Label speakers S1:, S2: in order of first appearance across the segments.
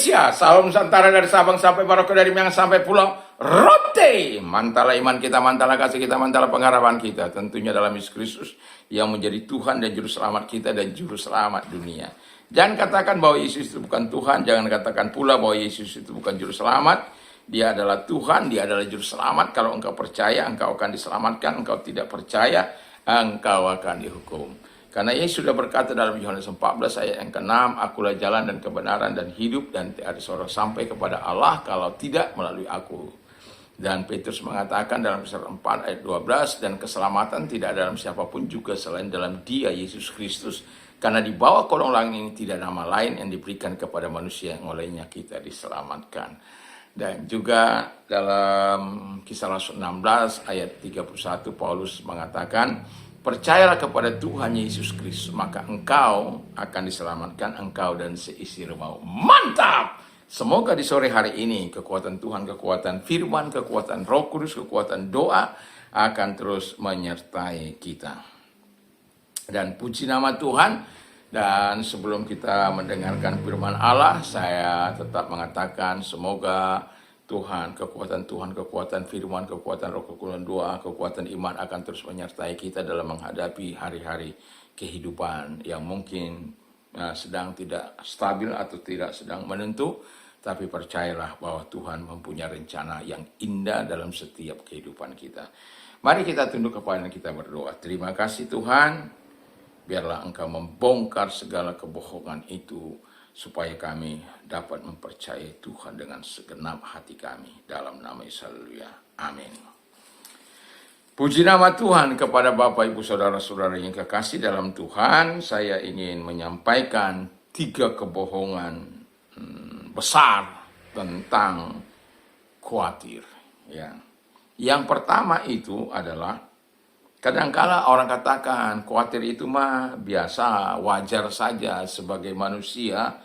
S1: Indonesia, Sabang Nusantara dari Sabang sampai Merauke, dari Minang sampai Pulau Rote. Mantalah iman kita, mantalah kasih kita, mantalah pengharapan kita. Tentunya dalam Yesus Kristus yang menjadi Tuhan dan Juru Selamat kita dan Juru Selamat dunia. Jangan katakan bahwa Yesus itu bukan Tuhan. Jangan katakan pula bahwa Yesus itu bukan Juru Selamat. Dia adalah Tuhan, dia adalah Juru Selamat. Kalau engkau percaya, engkau akan diselamatkan. Engkau tidak percaya, engkau akan dihukum. Karena Yesus sudah berkata dalam Yohanes 14 ayat yang ke-6, akulah jalan dan kebenaran dan hidup, dan tidak ada seorang sampai kepada Allah kalau tidak melalui aku. Dan Petrus mengatakan dalam Kisah 4 ayat 12, dan keselamatan tidak dalam siapapun juga selain dalam Dia, Yesus Kristus. Karena di bawah kolong langit ini tidak nama lain yang diberikan kepada manusia yang olehnya kita diselamatkan. Dan juga dalam Kisah Rasul 16 ayat 31 Paulus mengatakan, percayalah kepada Tuhan Yesus Kristus, maka engkau akan diselamatkan, engkau dan seisi rumahmu. Mantap! Semoga di sore hari ini kekuatan Tuhan, kekuatan firman, kekuatan Roh Kudus, kekuatan doa akan terus menyertai kita. Dan puji nama Tuhan. Dan sebelum kita mendengarkan firman Allah, saya tetap mengatakan semoga Tuhan, kekuatan firman, kekuatan Roh, kekuatan doa, kekuatan iman akan terus menyertai kita dalam menghadapi hari-hari kehidupan yang mungkin sedang tidak stabil atau tidak sedang menentu. Tapi percayalah bahwa Tuhan mempunyai rencana yang indah dalam setiap kehidupan kita. Mari kita tunduk kepala dan kita berdoa. Terima kasih Tuhan, biarlah Engkau membongkar segala kebohongan itu, supaya kami dapat mempercayai Tuhan dengan segenap hati kami. Dalam nama Yesus, haleluya. Amin. Puji nama Tuhan. Kepada Bapak, Ibu, Saudara-saudara yang kekasih dalam Tuhan, saya ingin menyampaikan 3 kebohongan besar tentang khawatir. Ya. Yang pertama itu adalah, kadangkala orang katakan khawatir itu mah biasa, wajar saja sebagai manusia.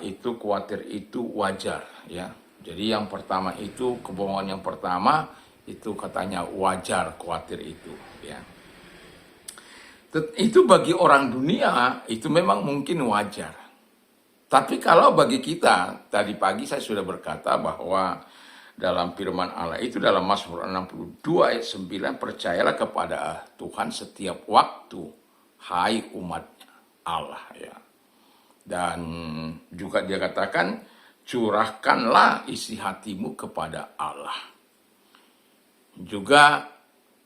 S1: Itu khawatir itu wajar, ya. Jadi yang pertama itu, kebohongan yang pertama itu katanya wajar khawatir itu, ya. Itu bagi orang dunia itu memang mungkin wajar. Tapi kalau bagi kita, tadi pagi saya sudah berkata bahwa dalam firman Allah itu dalam Mazmur 62 ayat 9, percayalah kepada Tuhan setiap waktu, hai umat Allah, ya. Dan juga dia katakan, curahkanlah isi hatimu kepada Allah. Juga,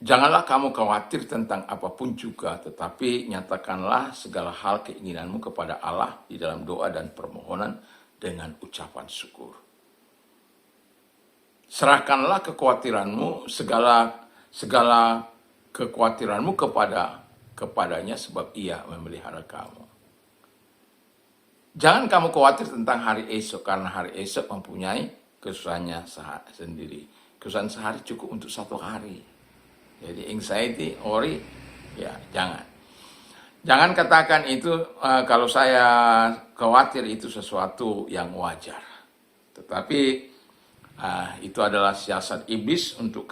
S1: janganlah kamu khawatir tentang apapun juga, tetapi nyatakanlah segala hal keinginanmu kepada Allah di dalam doa dan permohonan dengan ucapan syukur. Serahkanlah kekhawatiranmu, segala kekhawatiranmu kepadanya, sebab Ia memelihara kamu. Jangan kamu khawatir tentang hari esok, karena hari esok mempunyai kesusahannya sendiri. Kesusahan sehari cukup untuk 1 hari. Jadi anxiety, worry, ya jangan. Jangan katakan itu kalau saya khawatir itu sesuatu yang wajar. Tetapi itu adalah siasat iblis untuk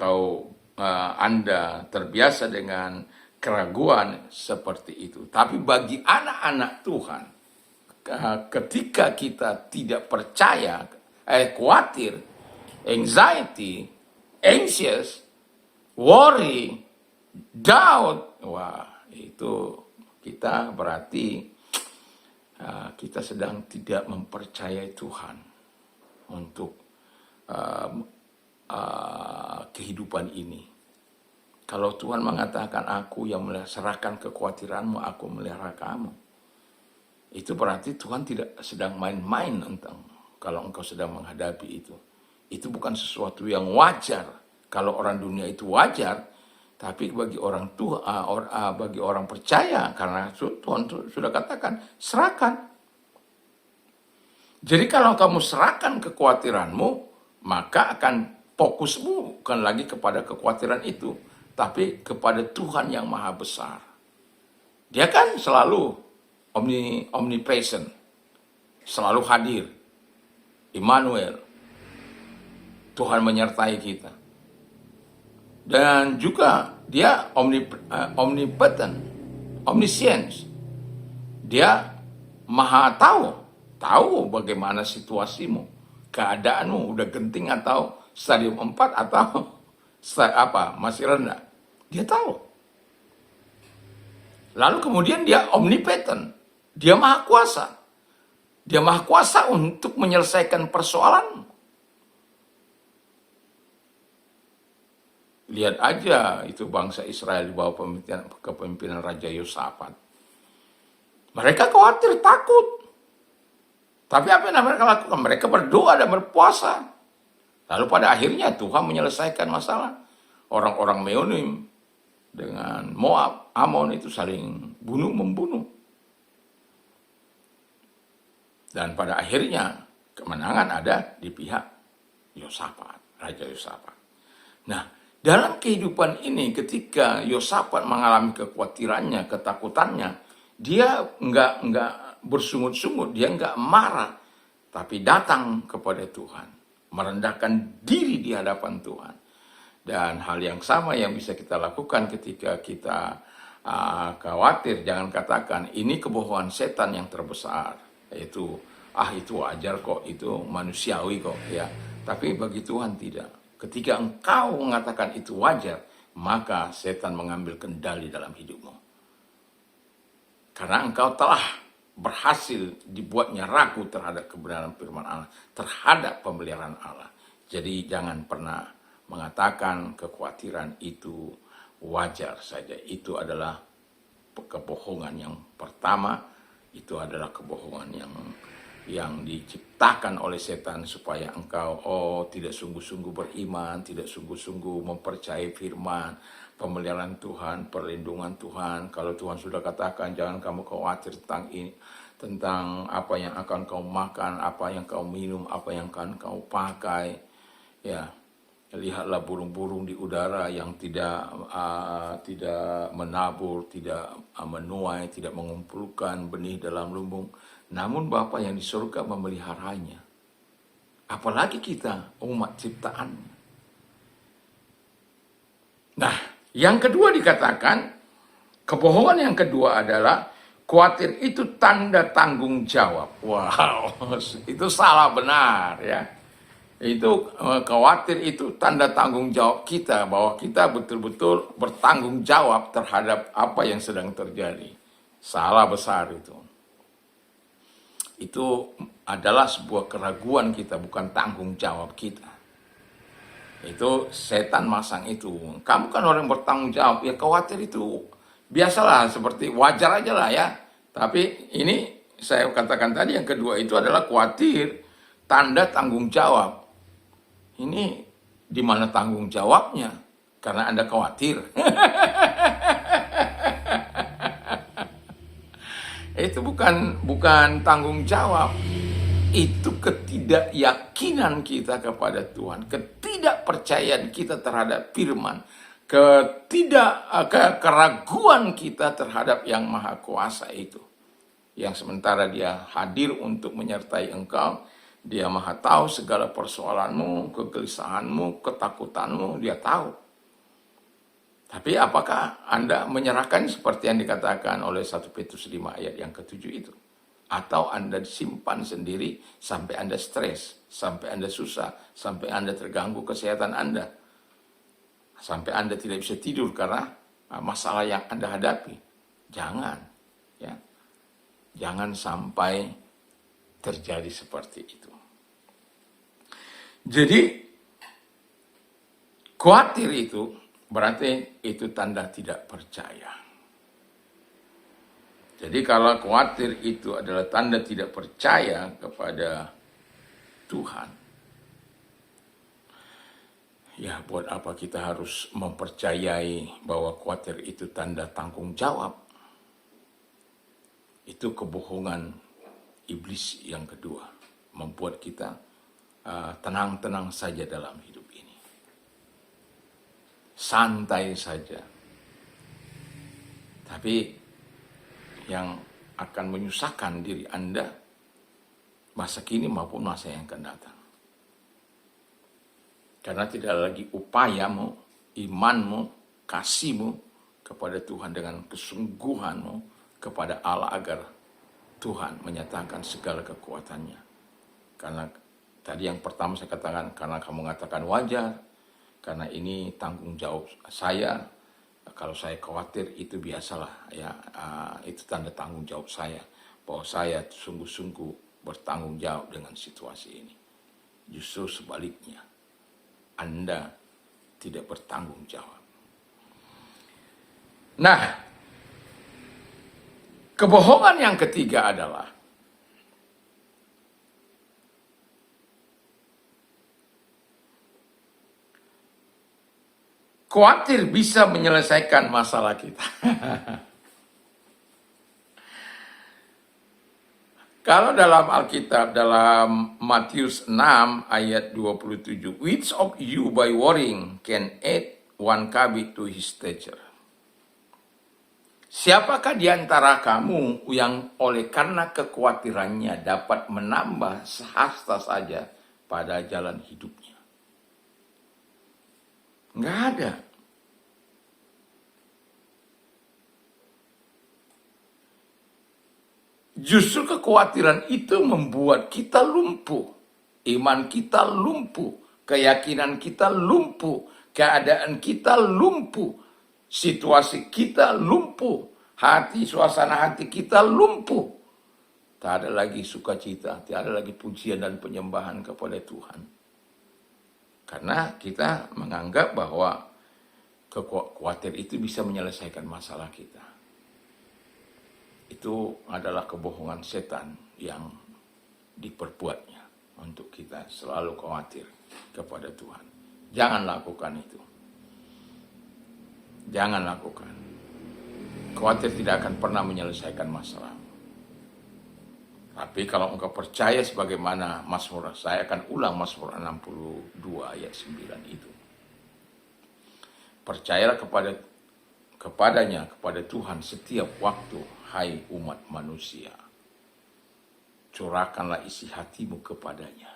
S1: Anda terbiasa dengan keraguan seperti itu. Tapi bagi anak-anak Tuhan, ketika kita tidak percaya, khawatir, anxiety, anxious, worry, doubt, wah itu kita berarti kita sedang tidak mempercayai Tuhan untuk kehidupan ini. Kalau Tuhan mengatakan aku yang serahkan kekhawatiranmu, aku melihara kamu, itu berarti Tuhan tidak sedang main-main tentang kalau engkau sedang menghadapi itu. Itu bukan sesuatu yang wajar. Kalau orang dunia itu wajar, tapi bagi orang bagi orang percaya, karena Tuhan sudah katakan serahkan. Jadi kalau kamu serahkan kekhawatiranmu, maka akan fokusmu bukan lagi kepada kekhawatiran itu, tapi kepada Tuhan yang maha besar. Dia kan selalu omnipresent, selalu hadir. Immanuel, Tuhan menyertai kita. Dan juga dia omnipotent, omniscience. Dia maha tahu tahu bagaimana situasimu, keadaanmu udah genting atau stadium 4 atau masih rendah. Dia tahu. Lalu kemudian dia omnipotent, dia maha kuasa. Dia maha kuasa untuk menyelesaikan persoalan. Lihat aja itu bangsa Israel di bawah kepemimpinan Raja Yosafat. Mereka khawatir, takut. Tapi apa yang mereka lakukan? Mereka berdoa dan berpuasa. Lalu pada akhirnya Tuhan menyelesaikan masalah. Orang-orang Meonim dengan Moab, Amon itu saling bunuh-membunuh. Dan pada akhirnya kemenangan ada di pihak Yosafat, Raja Yosafat. Nah, dalam kehidupan ini ketika Yosafat mengalami kekhawatirannya, ketakutannya, dia enggak bersungut-sungut, dia enggak marah, tapi datang kepada Tuhan, merendahkan diri di hadapan Tuhan. Dan hal yang sama yang bisa kita lakukan ketika kita khawatir, jangan katakan ini kebohongan setan yang terbesar, yaitu itu wajar kok, itu manusiawi kok ya. Tapi bagi Tuhan tidak. Ketika engkau mengatakan itu wajar, maka setan mengambil kendali dalam hidupmu. Karena engkau telah berhasil dibuatnya ragu terhadap kebenaran firman Allah, terhadap pemeliharaan Allah. Jadi jangan pernah mengatakan kekhawatiran itu wajar saja. Itu adalah kebohongan yang pertama, itu adalah kebohongan yang diciptakan oleh setan supaya engkau tidak sungguh-sungguh beriman, tidak sungguh-sungguh mempercayai firman, pemeliharaan Tuhan, perlindungan Tuhan. Kalau Tuhan sudah katakan jangan kamu khawatir tentang ini, tentang apa yang akan kau makan, apa yang kau minum, apa yang akan kau pakai. Ya, lihatlah burung-burung di udara yang tidak menabur, tidak menuai, tidak mengumpulkan benih dalam lumbung. Namun Bapa yang di surga memeliharanya. Apalagi kita, umat ciptaan. Nah, yang kedua dikatakan, kebohongan yang kedua adalah khawatir itu tanda tanggung jawab. Wow, itu salah benar ya. Itu khawatir itu tanda tanggung jawab kita, bahwa kita betul-betul bertanggung jawab terhadap apa yang sedang terjadi. Salah besar itu. Itu adalah sebuah keraguan kita, bukan tanggung jawab kita. Itu setan masang itu. Kamu kan orang yang bertanggung jawab, ya khawatir itu biasalah, seperti wajar aja lah ya. Tapi ini saya katakan tadi yang kedua itu adalah khawatir, tanda tanggung jawab. Ini di mana tanggung jawabnya? Karena Anda khawatir. Itu bukan tanggung jawab. Itu ketidakyakinan kita kepada Tuhan, ketidakpercayaan kita terhadap firman, keraguan kita terhadap yang maha kuasa itu. Yang sementara dia hadir untuk menyertai engkau, dia maha tahu segala persoalanmu, kegelisahanmu, ketakutanmu, dia tahu. Tapi apakah Anda menyerahkan seperti yang dikatakan oleh 1 Petrus 5 ayat yang ke-7 itu? Atau Anda disimpan sendiri sampai Anda stres, sampai Anda susah, sampai Anda terganggu kesehatan Anda, sampai Anda tidak bisa tidur karena masalah yang Anda hadapi? Jangan, ya. Jangan sampai terjadi seperti itu. Jadi, khawatir itu berarti itu tanda tidak percaya. Jadi kalau khawatir itu adalah tanda tidak percaya kepada Tuhan, ya buat apa kita harus mempercayai bahwa khawatir itu tanda tanggung jawab? Itu kebohongan iblis yang kedua, membuat kita tenang-tenang saja dalam hidup ini. Santai saja. Tapi yang akan menyusahkan diri Anda masa kini maupun masa yang akan datang. Karena tidak lagi upayamu, imanmu, kasihmu kepada Tuhan dengan kesungguhanmu kepada Allah agar Tuhan menyatakan segala kekuatannya. Karena tadi yang pertama saya katakan, karena kamu mengatakan wajar, karena ini tanggung jawab saya. Kalau saya khawatir itu biasalah ya, itu tanda tanggung jawab saya, bahwa saya sungguh-sungguh bertanggung jawab dengan situasi ini. Justru sebaliknya, Anda tidak bertanggung jawab. Nah, kebohongan yang ketiga adalah khawatir bisa menyelesaikan masalah kita. Kalau dalam Alkitab, dalam Matius 6 ayat 27, which of you by worrying can add one cubit to his stature? Siapakah di antara kamu yang oleh karena kekhawatirannya dapat menambah sehasta saja pada jalan hidupnya? Nggak ada. Justru kekhawatiran itu membuat kita lumpuh. Iman kita lumpuh. Keyakinan kita lumpuh. Keadaan kita lumpuh. Situasi kita lumpuh. Hati, suasana hati kita lumpuh. Tak ada lagi sukacita. Tak ada lagi pujian dan penyembahan kepada Tuhan. Karena kita menganggap bahwa khawatir itu bisa menyelesaikan masalah kita. Itu adalah kebohongan setan yang diperbuatnya untuk kita selalu khawatir kepada Tuhan. Jangan lakukan itu. Jangan lakukan. Khawatir tidak akan pernah menyelesaikan masalah. Tapi kalau engkau percaya sebagaimana Mazmur, saya akan ulang Mazmur 62 ayat 9 itu. Percayalah kepadanya, kepada Tuhan setiap waktu, hai umat manusia. Curahkanlah isi hatimu kepadanya.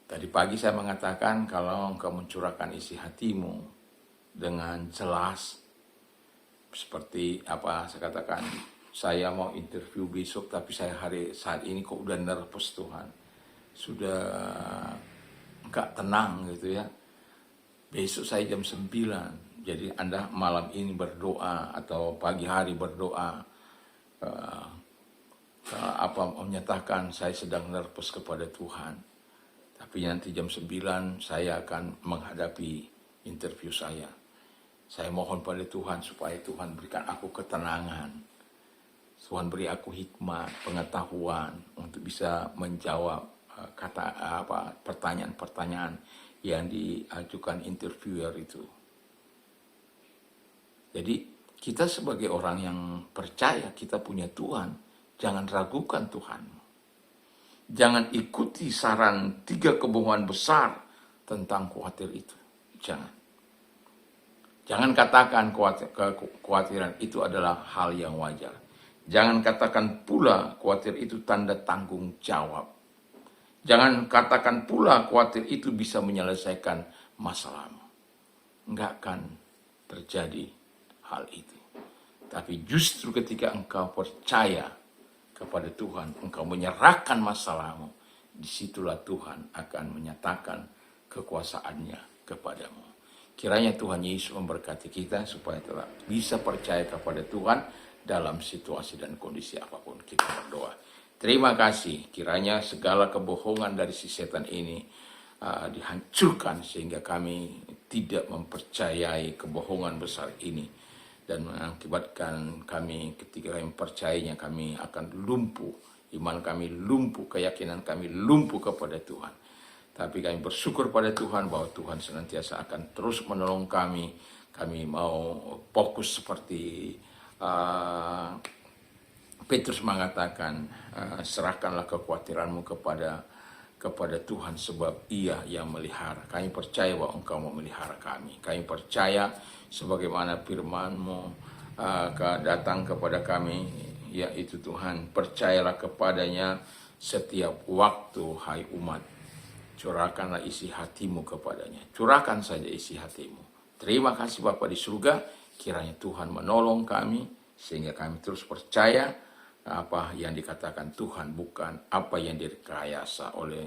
S1: Tadi pagi saya mengatakan kalau engkau mencurahkan isi hatimu dengan jelas, seperti apa saya katakan, saya mau interview besok tapi saya saat ini kok udah nervous Tuhan, sudah enggak tenang gitu ya. Besok saya jam 9, jadi Anda malam ini berdoa atau pagi hari berdoa, menyatakan saya sedang nervous kepada Tuhan. Tapi nanti jam 9 saya akan menghadapi interview saya. Saya mohon pada Tuhan supaya Tuhan berikan aku ketenangan. Tuhan beri aku hikmat, pengetahuan untuk bisa menjawab pertanyaan-pertanyaan yang diajukan interviewer itu. Jadi kita sebagai orang yang percaya kita punya Tuhan, jangan ragukan Tuhan. Jangan ikuti saran 3 kebohongan besar tentang khawatir itu. Jangan. Jangan katakan kekhawatiran itu adalah hal yang wajar. Jangan katakan pula khawatir itu tanda tanggung jawab. Jangan katakan pula khawatir itu bisa menyelesaikan masalahmu. Enggak akan terjadi hal itu. Tapi justru ketika engkau percaya kepada Tuhan, engkau menyerahkan masalahmu, disitulah Tuhan akan menyatakan kekuasaannya kepadamu. Kiranya Tuhan Yesus memberkati kita supaya telah bisa percaya kepada Tuhan dalam situasi dan kondisi apapun. Kita berdoa. Terima kasih, kiranya segala kebohongan dari si setan ini dihancurkan sehingga kami tidak mempercayai kebohongan besar ini. Dan mengakibatkan kami ketika kami percayanya kami akan lumpuh, iman kami lumpuh, keyakinan kami lumpuh kepada Tuhan. Tapi kami bersyukur pada Tuhan bahwa Tuhan senantiasa akan terus menolong kami. Kami mau fokus seperti Petrus mengatakan, serahkanlah kekhawatiranmu kepada Tuhan sebab Ia yang melihara. Kami percaya bahwa Engkau memelihara kami. Kami percaya sebagaimana firman-Mu datang kepada kami, yaitu Tuhan, percayalah kepadanya setiap waktu, hai umat. Curahkanlah isi hatimu kepadanya. Curahkan saja isi hatimu. Terima kasih Bapa di surga, kiranya Tuhan menolong kami Sehingga kami terus percaya apa yang dikatakan Tuhan, bukan apa yang direkayasa oleh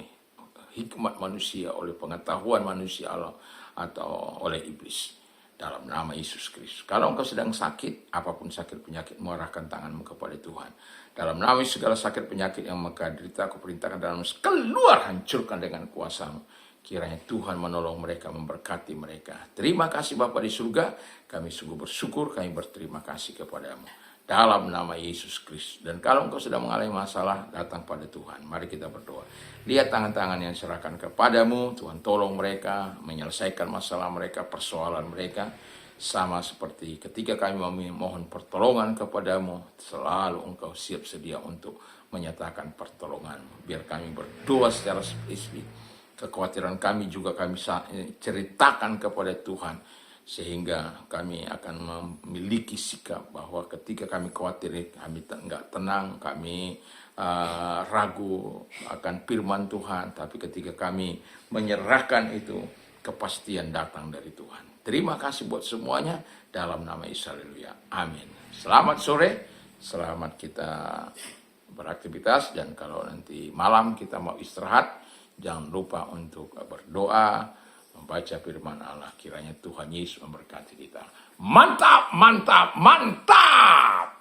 S1: hikmat manusia, oleh pengetahuan manusia Allah, atau oleh iblis. Dalam nama Yesus Kristus. Kalau engkau sedang sakit, apapun sakit penyakit, arahkan tanganmu kepada Tuhan. Dalam nama segala sakit penyakit yang mereka derita, aku perintahkan dalam keluar, hancurkan dengan kuasa-Mu. Kiranya Tuhan menolong mereka, memberkati mereka. Terima kasih Bapa di surga. Kami sungguh bersyukur, kami berterima kasih kepada-Mu. Dalam nama Yesus Kristus. Dan kalau engkau sedang mengalami masalah, datang pada Tuhan. Mari kita berdoa. Lihat tangan-tangan yang serahkan kepadamu. Tuhan tolong mereka, menyelesaikan masalah mereka, persoalan mereka. Sama seperti ketika kami memohon pertolongan kepadamu, selalu engkau siap sedia untuk menyatakan pertolonganmu. Biar kami berdoa secara spesifik. Kekhawatiran kami juga kami ceritakan kepada Tuhan. Sehingga kami akan memiliki sikap bahwa ketika kami khawatir, kami enggak tenang, kami ragu akan firman Tuhan. Tapi ketika kami menyerahkan itu, kepastian datang dari Tuhan. Terima kasih buat semuanya. Dalam nama Yesus, haleluya. Amin. Selamat sore, selamat kita beraktivitas. Dan kalau nanti malam kita mau istirahat, jangan lupa untuk berdoa, membaca firman Allah. Kiranya Tuhan Yesus memberkati kita. Mantap, mantap, mantap.